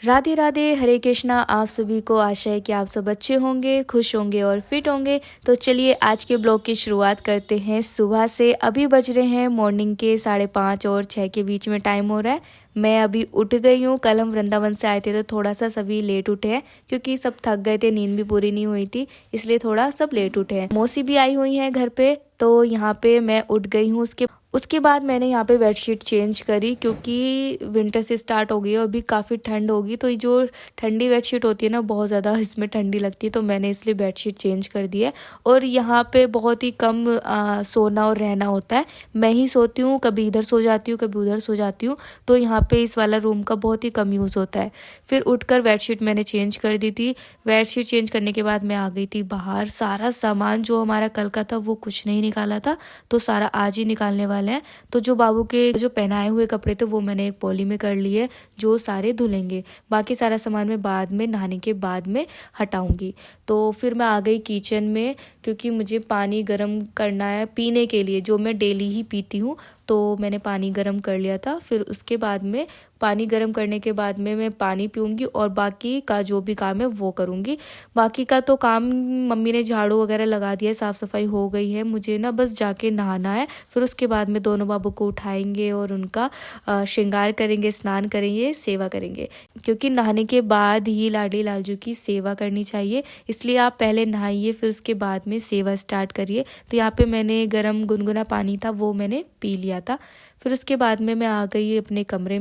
राधे राधे, हरे कृष्णा। आप सभी को आशा है कि आप सब अच्छे होंगे, खुश होंगे और फिट होंगे। तो चलिए आज के ब्लॉग की शुरुआत करते हैं सुबह से। अभी बज रहे हैं मॉर्निंग के 5:30 और 6 के बीच में टाइम हो रहा है। मैं अभी उठ गई हूँ। कल हम वृंदावन से आए थे तो थोड़ा सा सभी लेट उठे हैं क्योंकि सब थक गए थे, नींद भी पूरी नहीं हुई थी, इसलिए थोड़ा सब लेट उठे हैं। मौसी भी आई हुई हैं घर पे, तो यहाँ पे मैं उठ गई हूँ। उसके बाद मैंने यहाँ पे बेडशीट चेंज करी क्योंकि विंटर से स्टार्ट हो गई है, अभी काफ़ी ठंड होगी तो ये जो ठंडी बेडशीट होती है ना, बहुत ज़्यादा इसमें ठंडी लगती है, तो मैंने इसलिए बेडशीट चेंज कर दी है। और यहाँ पे बहुत ही कम सोना और रहना होता है। मैं ही सोती हूँ, कभी इधर सो जाती हूँ, कभी उधर सो जाती हूँ, तो यहाँ पे इस वाला रूम का बहुत ही कम यूज़ होता है। फिर उठकर बेडशीट मैंने चेंज कर दी थी। बेडशीट चेंज करने के बाद मैं आ गई थी बाहर। सारा सामान जो हमारा कल का था वो कुछ नहीं निकाला था, तो सारा आज ही निकालने वाले हैं। तो जो बाबू के जो पहनाए हुए कपड़े थे वो मैंने एक पॉली में कर लिए, जो सारे धुलेंगे। बाकी सारा सामान मैं बाद में नहाने के बाद में हटाऊंगी। तो फिर मैं आ गई किचन में क्योंकि मुझे पानी गर्म करना है पीने के लिए, जो मैं डेली ही पीती हूँ। तो मैंने पानी गर्म कर लिया था। फिर उसके बाद में पानी गर्म करने के बाद में मैं पानी पीऊँगी और बाकी का जो भी काम है वो करूँगी। बाकी का तो काम मम्मी ने झाड़ू वगैरह लगा दिया है, साफ़ सफाई हो गई है। मुझे ना बस जाके नहाना है। फिर उसके बाद में दोनों बाबू को उठाएंगे और उनका श्रृंगार करेंगे, स्नान करेंगे, सेवा करेंगे, क्योंकि नहाने के बाद ही लाडली लालजू की सेवा करनी चाहिए। इसलिए आप पहले नहाइए, फिर उसके बाद में सेवा स्टार्ट करिए। तो यहाँ पे मैंने गर्म गुनगुना पानी था वो मैंने पी लिया था। फिर उसके बाद में मैं आ गई अपने कमरे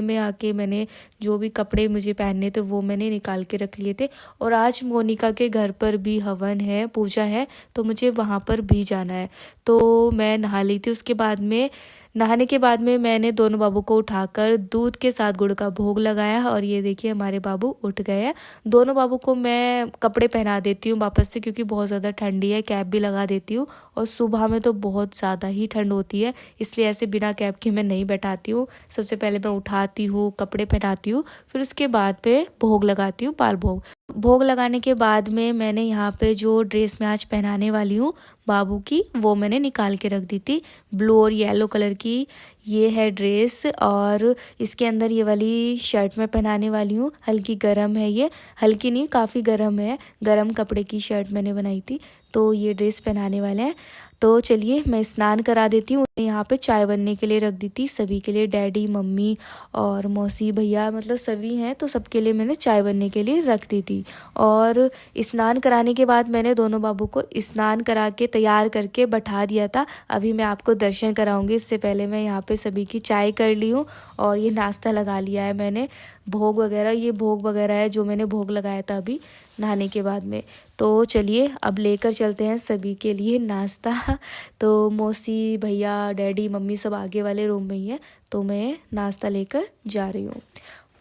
में आके मैंने जो भी कपड़े मुझे पहनने थे वो मैंने निकाल के रख लिए थे। और आज मोनिका के घर पर भी हवन है, पूजा है, तो मुझे वहाँ पर भी जाना है। तो मैं नहा ली थी। उसके बाद में नहाने के बाद में मैंने दोनों बाबू को उठाकर दूध के साथ गुड़ का भोग लगाया और ये देखिए हमारे बाबू उठ गए हैं। दोनों बाबू को मैं कपड़े पहना देती हूँ वापस से, क्योंकि बहुत ज़्यादा ठंडी है, कैप भी लगा देती हूँ। और सुबह में तो बहुत ज़्यादा ही ठंड होती है, इसलिए ऐसे बिना कैप के मैं नहीं बैठाती हूँ। सबसे पहले मैं उठाती हूँ, कपड़े पहनाती हूँ, फिर उसके बाद पे भोग लगाती हूँ, पाल भोग। भोग लगाने के बाद में मैंने यहाँ पे जो ड्रेस मैं आज पहनाने वाली हूँ बाबू की, वो मैंने निकाल के रख दी थी। ब्लू और येलो कलर की ये है ड्रेस, और इसके अंदर ये वाली शर्ट मैं पहनाने वाली हूँ। हल्की गरम है ये, हल्की नहीं काफ़ी गरम है, गरम कपड़े की शर्ट मैंने बनाई थी, तो ये ड्रेस पहनाने वाले हैं। तो चलिए मैं स्नान करा देती हूँ। यहाँ पे चाय बनने के लिए रख दी थी सभी के लिए, डैडी, मम्मी और मौसी, भैया, मतलब सभी हैं, तो सबके लिए मैंने चाय बनने के लिए रख दी थी। और स्नान कराने के बाद मैंने दोनों बाबू को स्नान करा के तैयार करके बैठा दिया था। अभी मैं आपको दर्शन कराऊंगी, इससे पहले मैं यहाँ पे सभी की चाय कर ली हूँ और ये नाश्ता लगा लिया है मैंने। भोग वगैरह, ये भोग वगैरह है जो मैंने भोग लगाया था अभी नहाने के बाद में। तो चलिए अब लेकर चलते हैं सभी के लिए नाश्ता। तो मौसी, भैया, डैडी, मम्मी सब आगे वाले रूम में ही है, तो मैं नाश्ता लेकर जा रही हूँ।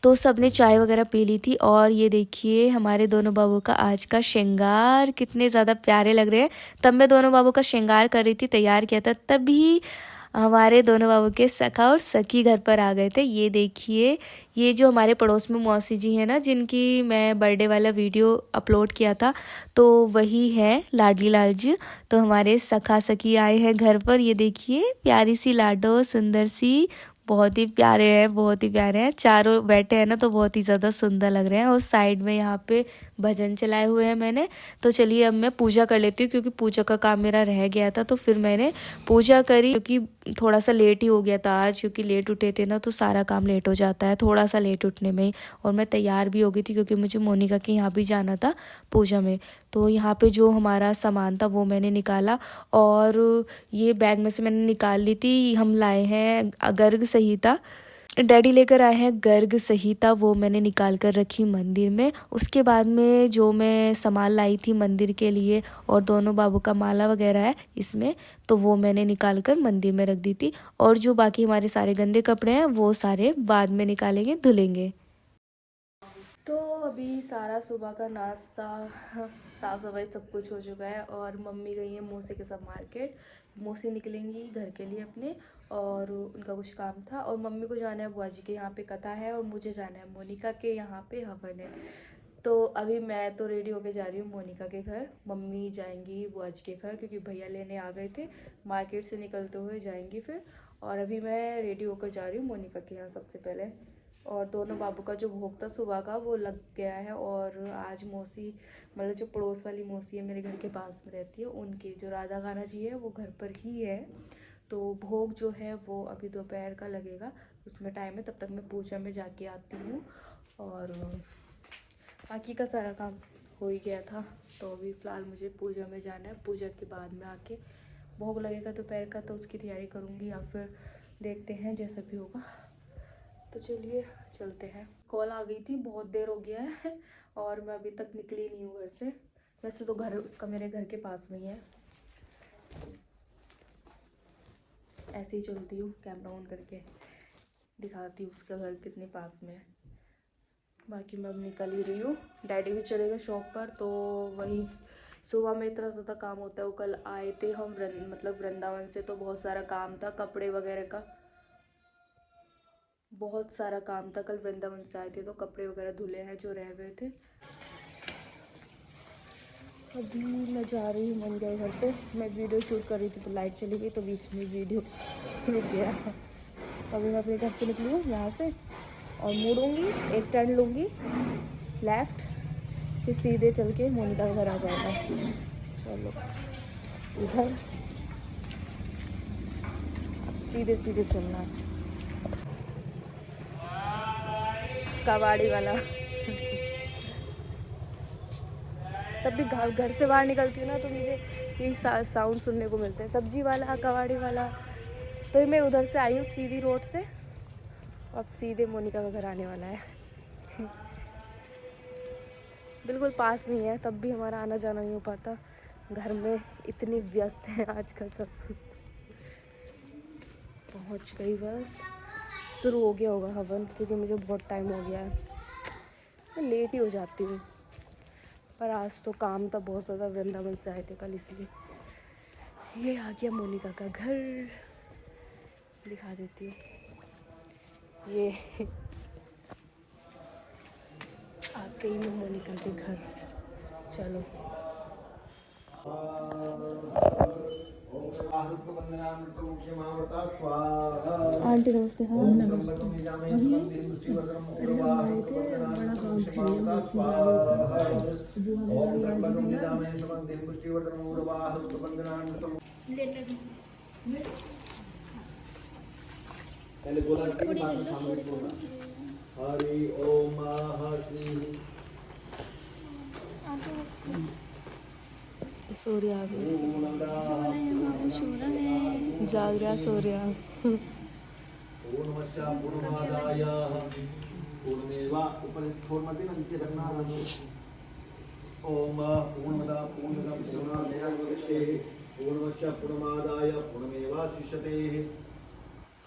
तो सबने चाय वगैरह पी ली थी और ये देखिए हमारे दोनों बाबू का आज का श्रृंगार कितने ज़्यादा प्यारे लग रहे हैं। तब मैं दोनों बाबू का श्रृंगार कर रही थी, तैयार किया था, तभी हमारे दोनों बाबू के सखा और सखी घर पर आ गए थे। ये देखिए, ये जो हमारे पड़ोस में मौसी जी हैं ना, जिनकी मैं बर्थडे वाला वीडियो अपलोड किया था, तो वही है लाडली लालजी। तो हमारे सखा सखी आए हैं घर पर। ये देखिए प्यारी सी लाडो, सुंदर सी, बहुत ही प्यारे हैं, बहुत ही प्यारे हैं। चारों बैठे हैं ना तो बहुत ही ज़्यादा सुंदर लग रहे हैं। और साइड में यहाँ पे भजन चलाए हुए हैं मैंने। तो चलिए अब मैं पूजा कर लेती हूँ, क्योंकि पूजा का काम मेरा रह गया था, तो फिर मैंने पूजा करी। क्योंकि थोड़ा सा लेट ही हो गया था आज, क्योंकि लेट उठे थे ना तो सारा काम लेट हो जाता है थोड़ा सा लेट उठने में ही। और मैं तैयार भी हो गई थी क्योंकि मुझे मोनिका के यहाँ भी जाना था पूजा में। तो यहाँ पे जो हमारा सामान था वो मैंने निकाला, और ये बैग में से मैंने निकाल ली थी। हम लाए हैं गर्ग संहिता, डैडी लेकर आए हैं गर्ग संहिता, वो मैंने निकाल कर रखी मंदिर में। उसके बाद में जो मैं सामान लाई थी मंदिर के लिए, और दोनों बाबू का माला वगैरह है इसमें, तो वो मैंने निकाल कर मंदिर में रख दी थी। और जो बाकी हमारे सारे गंदे कपड़े हैं वो सारे बाद में निकालेंगे, धुलेंगे। तो अभी सारा सुबह का नाश्ता, साफ़ सफाई सब कुछ हो चुका है, और मम्मी गई है मौसी के साथ मार्केट। मौसी निकलेंगी घर के लिए अपने, और उनका कुछ काम था। और मम्मी को जाना है बुआ जी के यहाँ पे कथा है, और मुझे जाना है मोनिका के यहाँ पे हवन है। तो अभी मैं तो रेडी होके जा रही हूँ मोनिका के घर। मम्मी जाएंगी बुआ जी के घर, क्योंकि भैया लेने आ गए थे, मार्केट से निकलते हुए जाएंगी फिर। और अभी मैं रेडी होकर जा रही हूँ मोनिका के यहाँ सबसे पहले। और दोनों बाबू का जो भोग था सुबह का वो लग गया है। और आज मौसी मतलब जो पड़ोस वाली मौसी है मेरे घर के पास में रहती है, उनकी जो राधा खाना जी है वो घर पर ही है। तो भोग जो है वो अभी दोपहर का लगेगा, उसमें टाइम है, तब तक मैं पूजा में जाके आती हूँ। और बाकी का सारा काम हो ही गया था, तो अभी फ़िलहाल मुझे पूजा में जाना है। पूजा के बाद में आके भोग लगेगा दोपहर का, तो उसकी तैयारी करूँगी या फिर देखते हैं जैसा भी होगा। तो चलिए चलते हैं। कॉल आ गई थी, बहुत देर हो गया है और मैं अभी तक निकली नहीं हूँ घर से। वैसे तो घर उसका मेरे घर के पास में ही है। ऐसे ही चलती हूँ, कैमरा ऑन करके दिखाती हूँ उसका घर कितने पास में है। बाकी मैं अब निकल ही रही हूँ। डैडी भी चले गए शॉप पर, तो वही सुबह में इतना ज़्यादा काम होता है। वो कल आए थे हम मतलब वृंदावन से, तो बहुत सारा काम था कपड़े वगैरह का, बहुत सारा काम था। कल वृंदावन से आए थे तो कपड़े वगैरह धुले हैं जो रह गए थे। अभी मैं जा रही हूँ मन गए घर पे। मैं वीडियो शूट कर रही थी तो लाइट चली गई, तो बीच में वीडियो रुक गया। तो अभी मैं अपने घर से निकली हूँ यहाँ से और मुड़ूंगी, एक टर्न लूँगी लेफ़्ट, फिर सीधे चल के मोनिका का घर आ जाएगा। चलो इधर अब सीधे सीधे चलना है। कबाड़ी वाला तब भी घर से बाहर निकलती हूँ ना तो मुझे यही साउंड सुनने को मिलते हैं, सब्जी वाला, कबाड़ी वाला। तो मैं उधर से आई हूँ सीधी रोड से, अब सीधे मोनिका का घर आने वाला है। बिल्कुल पास में ही है, तब भी हमारा आना जाना नहीं हो पाता, घर में इतनी व्यस्त है आजकल सब। पहुँच गई बस। शुरू हो गया होगा हवन, क्योंकि मुझे बहुत टाइम हो गया है, मैं लेट ही हो जाती हूँ। पर आज तो काम था बहुत ज़्यादा, वृंदावन से आए थे कल, इसलिए। ये आ गया मोनिका का घर, दिखा देती हूँ। ये आ गई मैं मोनिका के घर। चलो आंटी नमस्ते। हाँ नमस्ते। अरे हम आए थे, बड़ा काम पहले बोला कि बात सामने बोला हरि ओम हरि सूर्य आ गया, जाग रहा सूर्य। पूर्णमस्या पूर्णमादाय पूर्णमेवा ऊपर छोड़ मत देना, नीचे रखना। ओम पूर्णमदा पूर्णमिदं पूर्णात् पूर्णमस्या पूर्णमादाय पूर्णमेवावशिष्यते।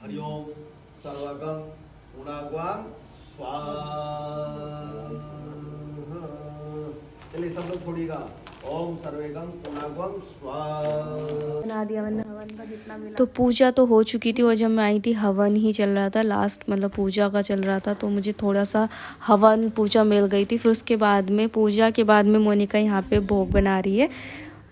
हरि ओम सर्वगं पूर्णाग्वां स्वाहा। चलिए सब लोग छोड़िएगा। ओम सर्वेगं पूर्णाग्वां स्वाहा। बना दिया मैंने हवन का जितना मिला। तो पूजा तो हो चुकी थी और जब मैं आई थी हवन ही चल रहा था, लास्ट मतलब पूजा का चल रहा था, तो मुझे थोड़ा सा हवन पूजा मिल गई थी। फिर उसके बाद में पूजा के बाद में मोनिका यहाँ पे भोग बना रही है,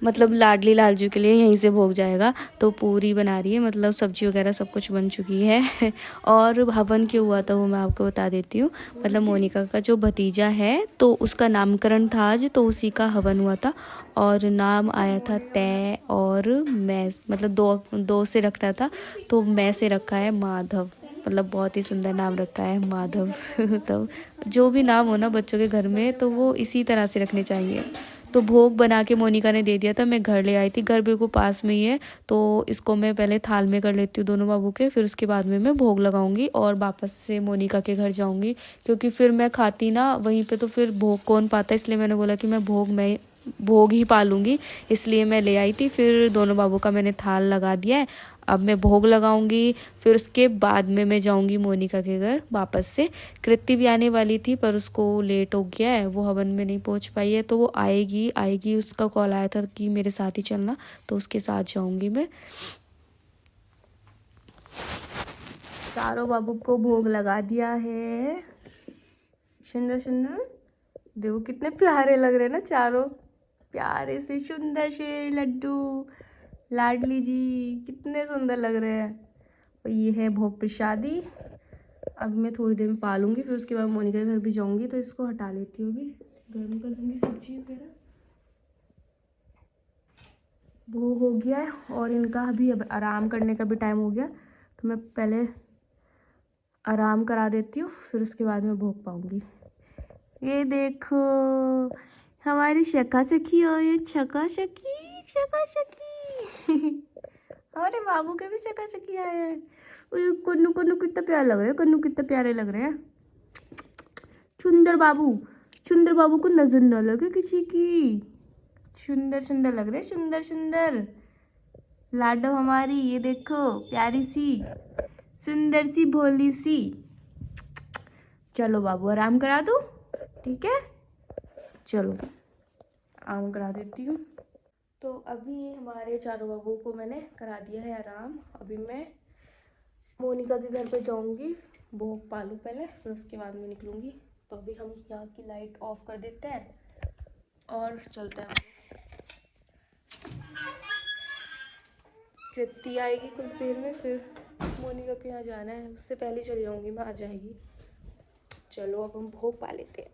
मतलब लाडली लालजू के लिए यहीं से भोग जाएगा, तो पूरी बना रही है, मतलब सब्जी वगैरह सब कुछ बन चुकी है। और हवन क्यों हुआ था वो मैं आपको बता देती हूँ। मतलब मोनिका का जो भतीजा है तो उसका नामकरण था आज, तो उसी का हवन हुआ था और नाम आया था तय और मैं, मतलब दो से रखना था, तो मैं से रखा है माधव, मतलब बहुत ही सुंदर नाम रखा है माधव। तो जो भी नाम हो ना बच्चों के घर में, तो वो इसी तरह से रखने चाहिए। तो भोग बना के मोनिका ने दे दिया था, मैं घर ले आई थी, घर बिल्कुल पास में ही है, तो इसको मैं पहले थाल में कर लेती हूँ दोनों बाबू के, फिर उसके बाद में मैं भोग लगाऊंगी और वापस से मोनिका के घर जाऊंगी, क्योंकि फिर मैं खाती ना वहीं पे तो फिर भोग कौन पाता, इसलिए मैंने बोला कि मैं भोग ही पालूंगी, इसलिए मैं ले आई थी। फिर दोनों बाबू का मैंने थाल लगा दिया है, अब मैं भोग लगाऊंगी, फिर उसके बाद में मैं जाऊंगी मोनिका के घर वापस से। कृति भी आने वाली थी पर उसको लेट हो गया है, वो हवन में नहीं पहुंच पाई है, तो वो आएगी, उसका कॉल आया था कि मेरे साथ ही चलना, तो उसके साथ जाऊंगी मैं। चारों बाबू को भोग लगा दिया है, सुंदर सुंदर, देखो कितने प्यारे लग रहे हैं ना, चारों प्यारे से सुंदर से लड्डू, लाडली जी कितने सुंदर लग रहे हैं। और ये है भोग प्रसादी, अभी मैं थोड़ी देर में पालूंगी, फिर उसके बाद मोनिका के घर भी जाऊंगी, तो इसको हटा लेती हूँ। अभी गर्म कर दूंगी सब्जी वगैरह। भोग हो गया है और इनका अभी अब आराम करने का भी टाइम हो गया, तो मैं पहले आराम करा देती हूँ, फिर उसके बाद मैं भोग पाऊंगी। ये देखो हमारी शका सखी और ये छका शकी, शका शकी। अरे बाबू के भी शका शकी आए हैं। और कन्नू कन्नू कितना प्यारा लग रहा है, कन्नू कितना प्यारे लग रहे हैं। सुंदर बाबू को नजर न लगे किसी की। सुंदर सुंदर लग रहे, सुंदर सुंदर लाडो हमारी। ये देखो प्यारी सी सुंदर सी भोली सी। चलो बाबू आराम करा दो, ठीक है, चलो आराम करा देती हूँ। तो अभी हमारे चारों बाबू को मैंने करा दिया है आराम। अभी मैं मोनिका के घर पे जाऊंगी, भोग पालू पहले, फिर उसके बाद में निकलूंगी। तो अभी हम यहाँ की लाइट ऑफ कर देते हैं और चलते हैं। कृति आएगी कुछ देर में, फिर मोनिका के यहाँ जाना है, उससे पहले चली जाऊंगी मैं, आ जाएगी। चलो अब हम भोग पा लेते हैं।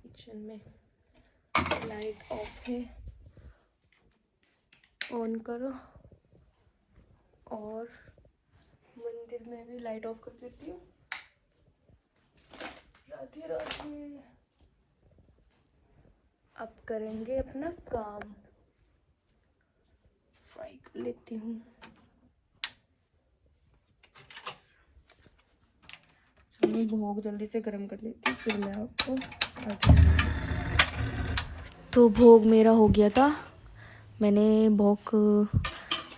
किचन में लाइट ऑफ है, ऑन करो, और मंदिर में भी लाइट ऑफ कर देती हूँ। राधे राधे। अब करेंगे अपना काम। फ्राई कर लेती हूँ। मैं भोग जल्दी से गर्म कर लेती हूँ, फिर मैं आपको तो भोग मेरा हो गया था, मैंने भोग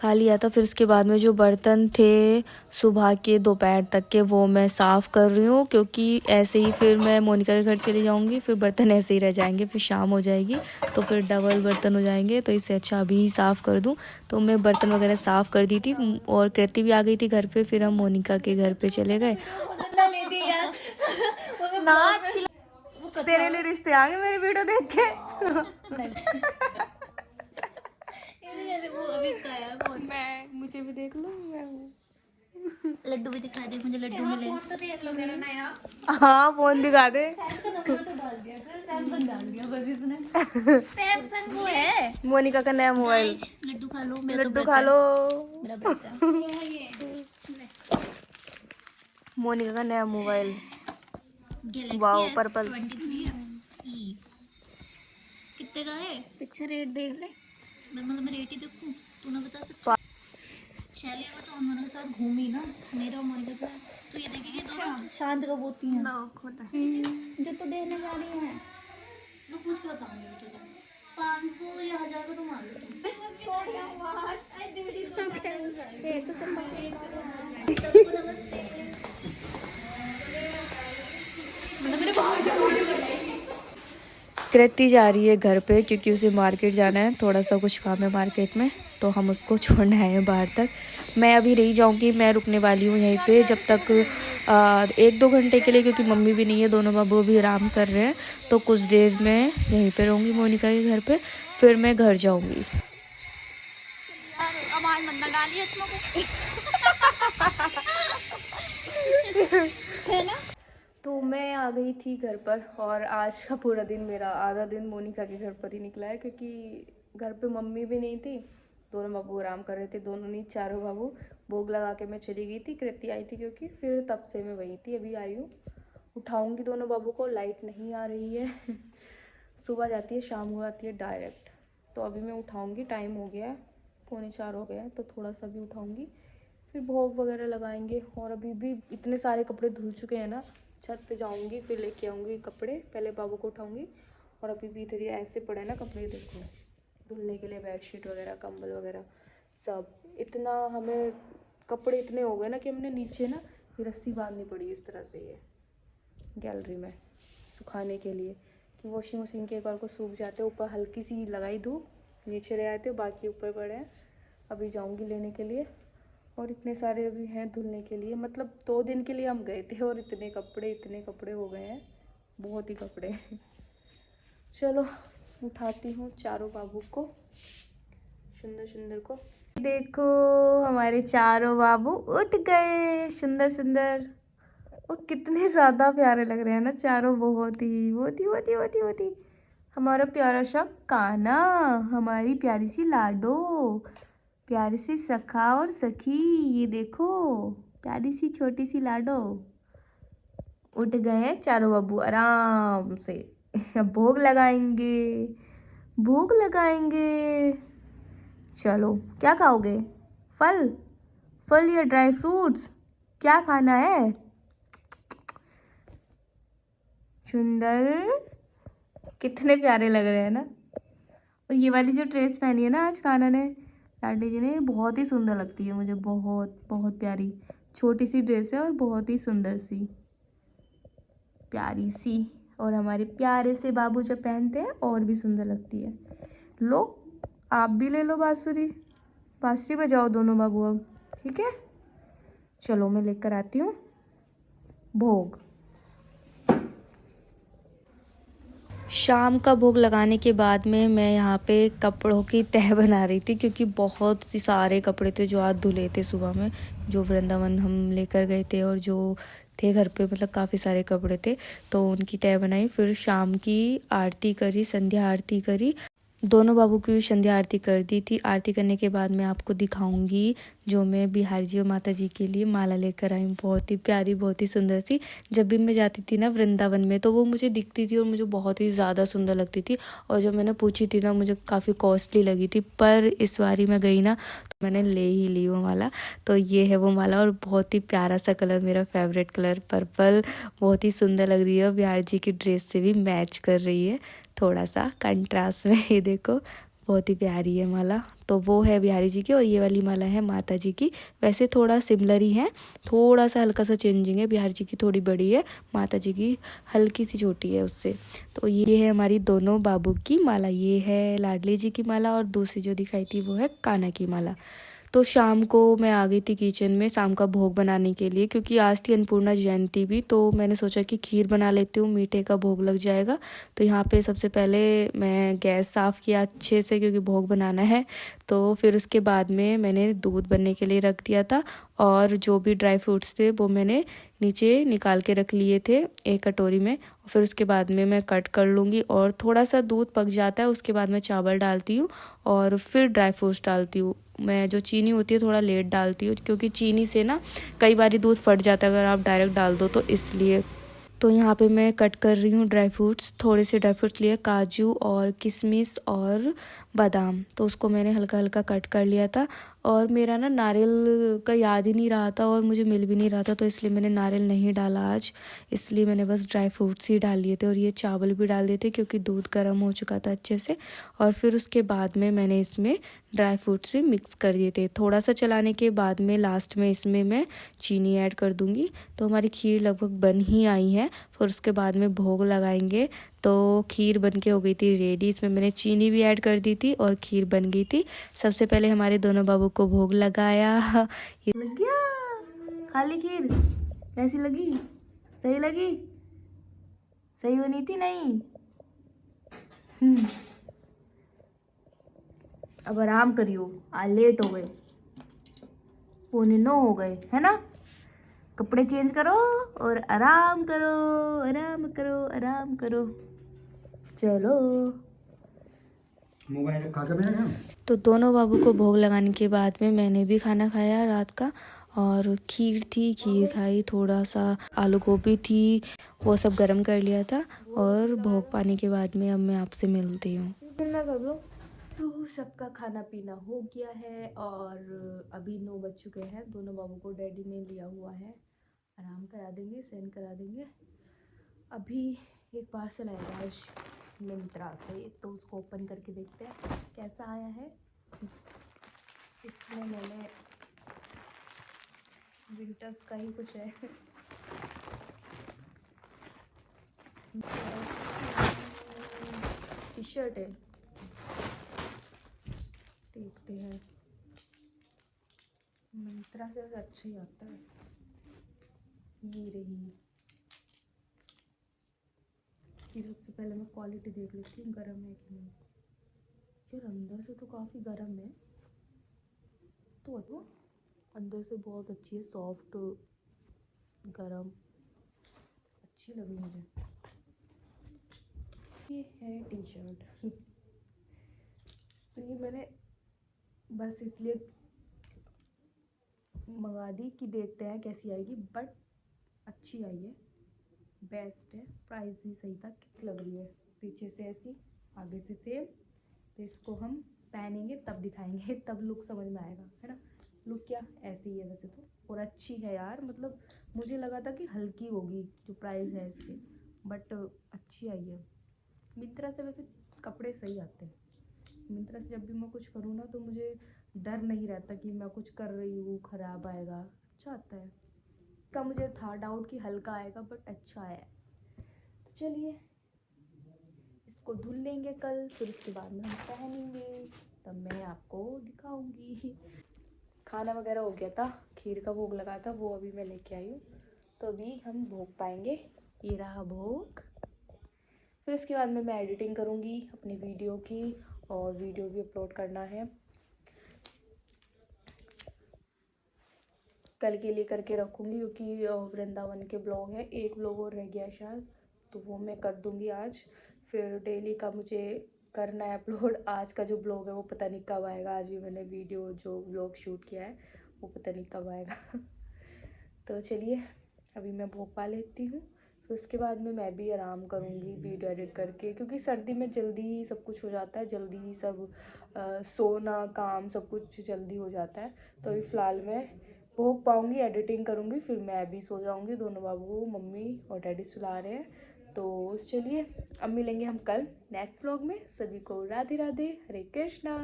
खा लिया था। फिर उसके बाद में जो बर्तन थे सुबह के दोपहर तक के, वो मैं साफ़ कर रही हूँ, क्योंकि ऐसे ही फिर मैं मोनिका के घर चली जाऊँगी, फिर बर्तन ऐसे ही रह जाएंगे, फिर शाम हो जाएगी तो फिर डबल बर्तन हो जाएंगे। तो इससे अच्छा अभी ही साफ़ कर दूँ। तो मैं बर्तन वगैरह साफ़ कर दी थी, और कृति भी आ गई थी घर पे। फिर हम मोनिका के घर पे चले गए। तेरे लिए रिश्ते आ गए मेरी वीडियो देख के। वो अभी इसका आया फोन। मैं मुझे भी देख लो, मैं हूँ। लड्डू भी दिखा दे, मुझे लड्डू मिले। फोन तो देख लो मेरा नया। हाँ फोन दिखा दे। सैमसंग नंबर तो डाल दिया कर, सैमसंग डाल दिया बस इसने। सैमसंग वो है। मोनिका का नया मोबाइल। लड्डू खा लो, मेरा तो लड्डू व्रत खा है। लो। मेरा व्रत है। मोनिका का नया mobile. Galaxy wow purple. S23 FE कितने का है? पीछे रेट देख ले। मैं रेट ही देखूं, तू ना बता सकता। शैली वो तो हमारे साथ घूमी ना, मेरा और मोनिका का। तो ये देखेंगे दोनों शांत कब होती हैं। जो तो देने जा रही है मैं पूछ के बताऊंगी तुझे। 500 या 1000 का तो मान लो तुम। छोड़ यार, आई दीदी दे तो तुम सबको नमस्ते। कृति जा रही है घर पे, क्योंकि उसे मार्केट जाना है, थोड़ा सा कुछ काम है मार्केट में, तो हम उसको छोड़ने आए हैं बाहर तक। मैं अभी रही जाऊंगी, मैं रुकने वाली हूँ यहीं पे जब तक 1-2 घंटे के लिए, क्योंकि मम्मी भी नहीं है, दोनों बाबू भी आराम कर रहे हैं। तो कुछ देर में यहीं पे रहूँगी मोनिका के घर पे, फिर मैं घर जाऊँगी। आवाज बंदा डालिए इसमें है ना। तो मैं आ गई थी घर पर, और आज का पूरा दिन मेरा आधा दिन मोनिका के घर पर ही निकला है, क्योंकि घर पे मम्मी भी नहीं थी, दोनों बाबू आराम कर रहे थे। दोनों नहीं, चारों बाबू। भोग लगा के मैं चली गई थी, कृति आई थी क्योंकि, फिर तब से मैं वहीं थी। अभी आई हूँ, उठाऊँगी दोनों बाबू को। लाइट नहीं आ रही है। सुबह जाती है, शाम को आती है डायरेक्ट। तो अभी मैं उठाऊँगी, टाइम हो गया है, 3:45 हो गया है, तो थोड़ा सा भी उठाऊँगी, फिर भोग वगैरह लगाएंगे। और अभी भी इतने सारे कपड़े धुल चुके हैं ना, छत पे जाऊंगी, फिर लेके आऊँगी कपड़े, पहले बाबू को उठाऊंगी। और अभी भी इधर ही ऐसे पड़े ना कपड़े, देखो धुलने के लिए, बेडशीट वगैरह, कंबल वगैरह सब। इतना हमें कपड़े इतने हो गए ना कि हमने नीचे ना ये रस्सी बांधनी पड़ी इस तरह से, ये गैलरी में सुखाने के लिए, कि वॉशिंग मशीन के एक बार को सूख जाते। ऊपर हल्की सी लगाई धूप, नीचे ले आए थे, बाकी ऊपर पड़े हैं। अभी जाऊँगी लेने के लिए। और इतने सारे अभी हैं धुलने के लिए, मतलब 2 दिन के लिए हम गए थे, और इतने कपड़े हो गए हैं, बहुत ही कपड़े। चलो उठाती हूँ चारों बाबू को, सुंदर सुंदर को। देखो हमारे चारों बाबू उठ गए, सुंदर सुंदर, और कितने ज़्यादा प्यारे लग रहे हैं ना चारों, बहुत ही बहुत ही बहुत ही बहुत ही बहुत ही। हमारा प्यारा सा कान्हा, हमारी प्यारी सी लाडो, प्यारी सी सखा और सखी, ये देखो प्यारी सी छोटी सी लाडो। उठ गए हैं चारों बाबू आराम से। अब भोग लगाएंगे, भोग लगाएंगे। चलो क्या खाओगे? फल, फल या ड्राई फ्रूट्स, क्या खाना है? सुंदर, कितने प्यारे लग रहे हैं ना। और ये वाली जो ड्रेस पहनी है ना आज कान्हा ने, लाडली जी ने, बहुत ही सुंदर लगती है मुझे, बहुत बहुत प्यारी। छोटी सी ड्रेस है और बहुत ही सुंदर सी, प्यारी सी। और हमारे प्यारे से बाबू जब पहनते हैं और भी सुंदर लगती है। लो आप भी ले लो बांसुरी, बांसुरी बजाओ दोनों बाबू अब, ठीक है? चलो मैं लेकर आती हूँ भोग। शाम का भोग लगाने के बाद में मैं यहाँ पे कपड़ों की तह बना रही थी, क्योंकि बहुत सी सारे कपड़े थे जो आज धुले थे सुबह में, जो वृंदावन हम लेकर गए थे और जो थे घर पे, मतलब काफ़ी सारे कपड़े थे, तो उनकी तह बनाई। फिर शाम की आरती करी, संध्या आरती करी, दोनों बाबू की भी संध्या आरती कर दी थी। आरती करने के बाद मैं आपको दिखाऊंगी जो मैं बिहारी जी और माता जी के लिए माला लेकर आई, बहुत ही प्यारी, बहुत ही सुंदर सी। जब भी मैं जाती थी ना वृंदावन में तो वो मुझे दिखती थी और मुझे बहुत ही ज़्यादा सुंदर लगती थी, और जब मैंने पूछी थी ना मुझे काफ़ी कॉस्टली लगी थी, पर इस बारी मैं गई ना तो मैंने ले ही ली वो माला। तो ये है वो माला, और बहुत ही प्यारा सा कलर, मेरा फेवरेट कलर पर्पल, बहुत ही सुंदर लग रही है, बिहारी जी की ड्रेस से भी मैच कर रही है थोड़ा सा कंट्रास्ट में। ये देखो बहुत ही प्यारी है माला। तो वो है बिहारी जी की, और ये वाली माला है माता जी की। वैसे थोड़ा सिमिलर ही है, थोड़ा सा हल्का सा चेंजिंग है, बिहारी जी की थोड़ी बड़ी है, माता जी की हल्की सी छोटी है उससे। तो ये है हमारी दोनों बाबू की माला, ये है लाडली जी की माला, और दूसरी जो दिखाई थी वो है कान्हा की माला। तो शाम को मैं आ गई थी किचन में शाम का भोग बनाने के लिए, क्योंकि आज थी अन्नपूर्णा जयंती भी, तो मैंने सोचा कि खीर बना लेती हूँ, मीठे का भोग लग जाएगा। तो यहाँ पे सबसे पहले मैं गैस साफ़ किया अच्छे से, क्योंकि भोग बनाना है। तो फिर उसके बाद में मैंने दूध बनने के लिए रख दिया था, और जो भी ड्राई फ्रूट्स थे वो मैंने नीचे निकाल के रख लिए थे एक कटोरी में। फिर उसके बाद में मैं कट कर लूँगी, और थोड़ा सा दूध पक जाता है उसके बाद मैं चावल डालती हूँ और फिर ड्राई फ्रूट्स डालती हूँ। मैं जो चीनी होती है थोड़ा लेट डालती हूँ, क्योंकि चीनी से ना कई बार दूध फट जाता है अगर आप डायरेक्ट डाल दो, तो इसलिए। तो यहाँ पे मैं कट कर रही हूँ ड्राई फ्रूट्स, थोड़े से ड्राई फ्रूट्स लिए, काजू और किशमिश और बादाम, तो उसको मैंने हल्का हल्का कट कर लिया था। और मेरा ना नारियल का याद ही नहीं रहा था और मुझे मिल भी नहीं रहा था, तो इसलिए मैंने नारियल नहीं डाला आज, इसलिए मैंने बस ड्राई फ्रूट्स ही डाल लिए थे। और ये चावल भी डाल दिए थे क्योंकि दूध गर्म हो चुका था अच्छे से। और फिर उसके बाद में मैंने इसमें ड्राई फ्रूट्स भी मिक्स कर दिए थे। थोड़ा सा चलाने के बाद में लास्ट में इसमें मैं चीनी ऐड कर दूंगी। तो हमारी खीर लगभग बन ही आई है। फिर उसके बाद में भोग लगाएंगे। तो खीर बन के हो गई थी रेडी, इसमें मैंने चीनी भी ऐड कर दी थी और खीर बन गई थी। सबसे पहले हमारे दोनों बाबू को भोग लगाया। ये लग गया खाली खीर, कैसी लगी? सही लगी? सही बनी थी? नहीं अब आराम करियो, आज लेट हो गए, 8:45 हो गए है ना। कपड़े चेंज करो और आराम करो, आराम करो, आराम करो। चलो मोबाइल खा के बैठा। तो दोनों बाबू को भोग लगाने के बाद में मैंने भी खाना खाया रात का, और खीर थी, खीर खाई, थोड़ा सा आलू गोभी थी, वो सब गरम कर लिया था। और भोग पाने के बाद में अब मैं आपसे मिलती हूँ। तो सबका खाना पीना हो गया है और अभी 9 बज चुके हैं। दोनों बाबू को डैडी ने लिया हुआ है, आराम करा देंगे, सहन करा देंगे। अभी एक पार्सल आया आज मिंत्रा से, तो उसको ओपन करके देखते हैं कैसा आया है। इसमें मैंने विंटर्स का ही कुछ है। टी शर्ट है, देखते हैं। मिंत्रा से अच्छा ही आता है। ये रही, इसकी सबसे पहले मैं क्वालिटी देख लेती हूँ गर्म है कि नहीं। यार अंदर से तो काफ़ी गर्म है, तो है तो अंदर से बहुत अच्छी है, सॉफ्ट गरम, अच्छी लगी मुझे। ये है टी शर्ट। तो ये मैंने बस इसलिए मंगा दी कि देखते हैं कैसी आएगी, बट अच्छी आई है, बेस्ट है, प्राइस भी सही था। कितनी लग रही है, पीछे से ऐसी आगे से सेम। तो इसको हम पहनेंगे तब दिखाएंगे, तब लुक समझ में आएगा, है ना। लुक क्या ऐसी ही है वैसे तो, और अच्छी है यार। मतलब मुझे लगा था कि हल्की होगी जो प्राइस है इसके, बट अच्छी आई है। मिंत्रा से वैसे कपड़े सही आते हैं। मिंत्रा से जब भी मैं कुछ करूँ ना तो मुझे डर नहीं रहता कि मैं कुछ कर रही हूँ ख़राब आएगा, अच्छा आता है। का मुझे था डाउट कि हल्का आएगा, बट अच्छा है। तो चलिए इसको धुल लेंगे कल, फिर उसके बाद में हम पहनेंगे, तब मैं आपको दिखाऊंगी। खाना वगैरह हो गया था, खीर का भोग लगा था, वो अभी मैं लेके आई हूँ, तो अभी हम भोग पाएंगे। ये रहा भोग। फिर उसके बाद में मैं एडिटिंग करूँगी अपनी वीडियो की, और वीडियो भी अपलोड करना है। कल के लिए करके रखूँगी, क्योंकि वृंदावन के ब्लॉग है, एक ब्लॉग और रह गया है शायद, तो वो मैं कर दूँगी आज। फिर डेली का मुझे करना है अपलोड। आज का जो ब्लॉग है वो पता नहीं कब आएगा। आज भी मैंने वीडियो जो ब्लॉग शूट किया है वो पता नहीं कब आएगा। तो चलिए अभी मैं भोग पा लेती हूँ, फिर उसके बाद में मैं भी आराम करूँगी वीडियो एडिट करके, क्योंकि सर्दी में जल्दी ही सब कुछ हो जाता है, जल्दी ही सब सोना काम सब कुछ जल्दी हो जाता है। तो अभी फ़िलहाल मैं भोग पाऊँगी, एडिटिंग करूँगी, फिर मैं भी सो जाऊँगी। दोनों बाबू मम्मी और डैडी सुला रहे हैं। तो चलिए अब मिलेंगे हम कल नेक्स्ट व्लॉग में। सभी को राधे राधे, हरे कृष्णा।